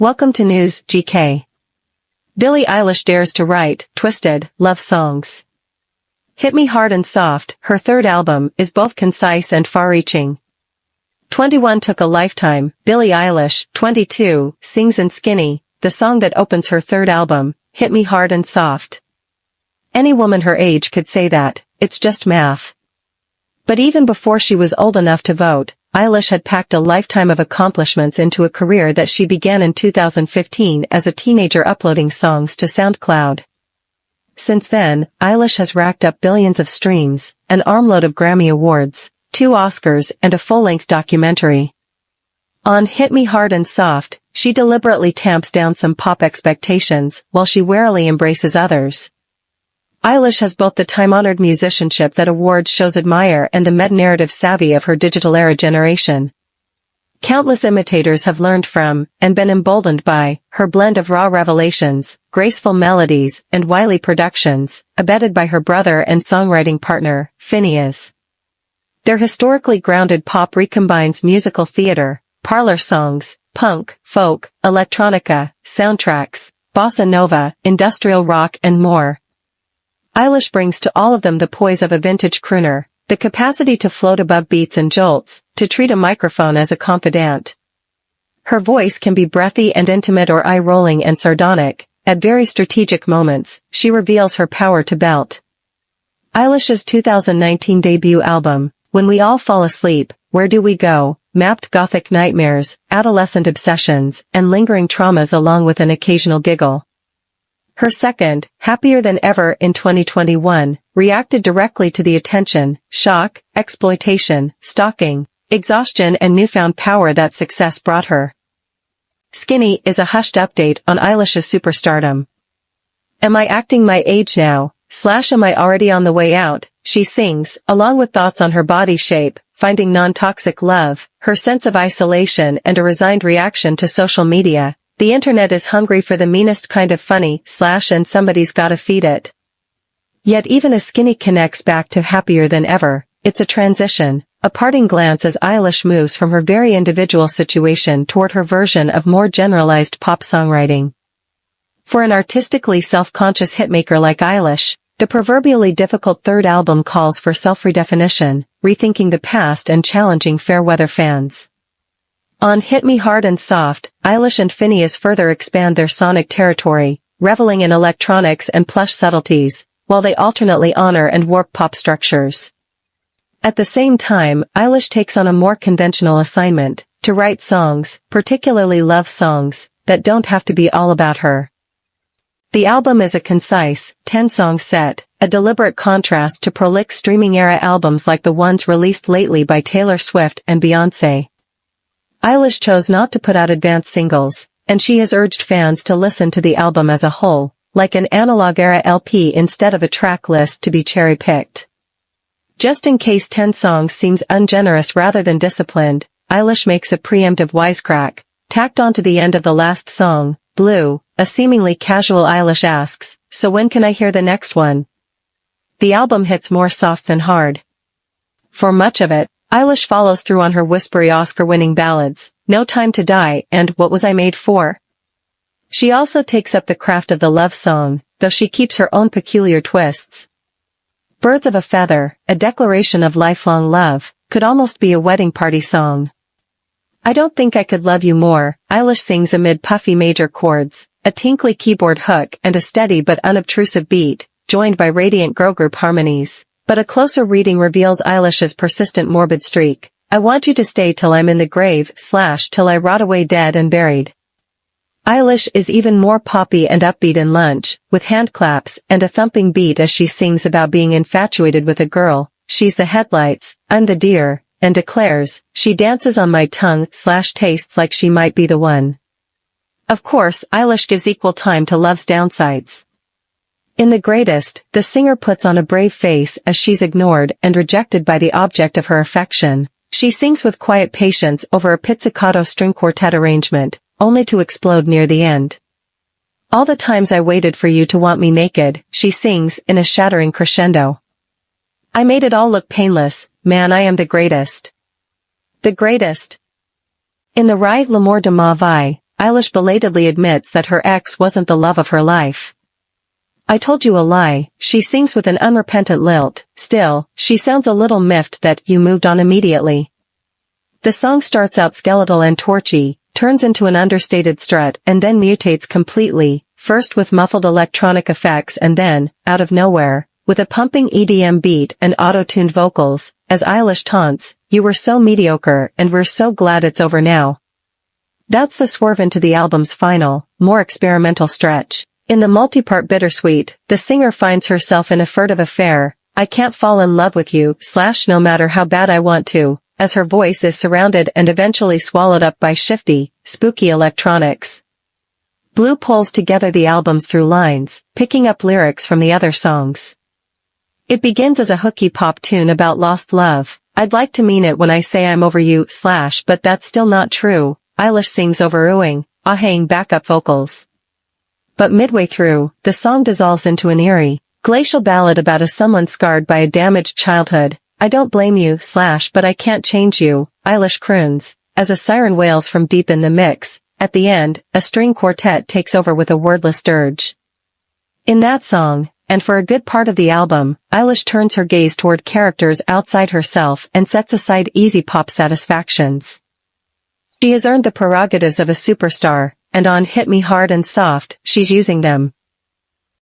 Welcome to News, GK. Billie Eilish dares to write, twisted, love songs. Hit Me Hard and Soft, her third album, is both concise and far-reaching. 21 took a lifetime. Billie Eilish, 22, sings in Skinny, the song that opens her third album, Hit Me Hard and Soft. Any woman her age could say that, it's just math. But even before she was old enough to vote, Eilish had packed a lifetime of accomplishments into a career that she began in 2015 as a teenager uploading songs to SoundCloud. Since then, Eilish has racked up billions of streams, an armload of Grammy Awards, 2 Oscars and a full-length documentary. On Hit Me Hard and Soft, she deliberately tamps down some pop expectations while she warily embraces others. Eilish has both the time-honored musicianship that awards shows admire and the meta-narrative savvy of her digital-era generation. Countless imitators have learned from, and been emboldened by, her blend of raw revelations, graceful melodies, and wily productions, abetted by her brother and songwriting partner, Phineas. Their historically grounded pop recombines musical theater, parlor songs, punk, folk, electronica, soundtracks, bossa nova, industrial rock and more. Eilish brings to all of them the poise of a vintage crooner, the capacity to float above beats and jolts, to treat a microphone as a confidant. Her voice can be breathy and intimate or eye-rolling and sardonic. At very strategic moments, she reveals her power to belt. Eilish's 2019 debut album, When We All Fall Asleep, Where Do We Go, mapped gothic nightmares, adolescent obsessions, and lingering traumas along with an occasional giggle. Her second, Happier Than Ever in 2021, reacted directly to the attention, shock, exploitation, stalking, exhaustion and newfound power that success brought her. Skinny is a hushed update on Eilish's superstardom. Am I acting my age now, / am I already on the way out, she sings, along with thoughts on her body shape, finding non-toxic love, her sense of isolation and a resigned reaction to social media. The internet is hungry for the meanest kind of funny / and somebody's gotta feed it. Yet even as Skinny connects back to Happier Than Ever, it's a transition, a parting glance as Eilish moves from her very individual situation toward her version of more generalized pop songwriting. For an artistically self-conscious hitmaker like Eilish, the proverbially difficult third album calls for self-redefinition, rethinking the past and challenging fair-weather fans. On Hit Me Hard and Soft, Eilish and Phineas further expand their sonic territory, reveling in electronics and plush subtleties, while they alternately honor and warp pop structures. At the same time, Eilish takes on a more conventional assignment, to write songs, particularly love songs, that don't have to be all about her. The album is a concise, 10-song set, a deliberate contrast to prolific streaming-era albums like the ones released lately by Taylor Swift and Beyoncé. Eilish chose not to put out advanced singles, and she has urged fans to listen to the album as a whole, like an analog-era LP instead of a track list to be cherry-picked. Just in case 10 songs seems ungenerous rather than disciplined, Eilish makes a preemptive wisecrack, tacked onto the end of the last song, Blue. A seemingly casual Eilish asks, so when can I hear the next one? The album hits more soft than hard. For much of it, Eilish follows through on her whispery Oscar-winning ballads, No Time to Die and What Was I Made For? She also takes up the craft of the love song, though she keeps her own peculiar twists. Birds of a Feather, a declaration of lifelong love, could almost be a wedding party song. I Don't Think I Could Love You More, Eilish sings amid puffy major chords, a tinkly keyboard hook and a steady but unobtrusive beat, joined by radiant girl group harmonies. But a closer reading reveals Eilish's persistent morbid streak. I want you to stay till I'm in the grave / till I rot away dead and buried. Eilish is even more poppy and upbeat in Lunch, with handclaps and a thumping beat as she sings about being infatuated with a girl. She's the headlights, I'm the deer, and declares, she dances on my tongue / tastes like she might be the one. Of course, Eilish gives equal time to love's downsides. In The Greatest, the singer puts on a brave face as she's ignored and rejected by the object of her affection. She sings with quiet patience over a pizzicato string quartet arrangement, only to explode near the end. All the times I waited for you to want me naked, she sings in a shattering crescendo. I made it all look painless, man I am the greatest. The greatest. In the Ride L'amour de ma vie, Eilish belatedly admits that her ex wasn't the love of her life. I told you a lie, she sings with an unrepentant lilt. Still, she sounds a little miffed that you moved on immediately. The song starts out skeletal and torchy, turns into an understated strut and then mutates completely, first with muffled electronic effects and then, out of nowhere, with a pumping EDM beat and auto-tuned vocals, as Eilish taunts, "You were so mediocre and we're so glad it's over now." That's the swerve into the album's final, more experimental stretch. In the multi-part Bittersweet, the singer finds herself in a furtive affair, "I can't fall in love with you, / no matter how bad I want to," as her voice is surrounded and eventually swallowed up by shifty, spooky electronics. Blue pulls together the album's through lines, picking up lyrics from the other songs. It begins as a hooky pop tune about lost love. "I'd like to mean it when I say I'm over you, / but that's still not true," Eilish sings over oohing, ahhing backup vocals. But midway through, the song dissolves into an eerie, glacial ballad about a someone scarred by a damaged childhood. "I don't blame you, / but I can't change you," Eilish croons, as a siren wails from deep in the mix. At the end, a string quartet takes over with a wordless dirge. In that song, and for a good part of the album, Eilish turns her gaze toward characters outside herself and sets aside easy pop satisfactions. She has earned the prerogatives of a superstar, and on Hit Me Hard and Soft, she's using them.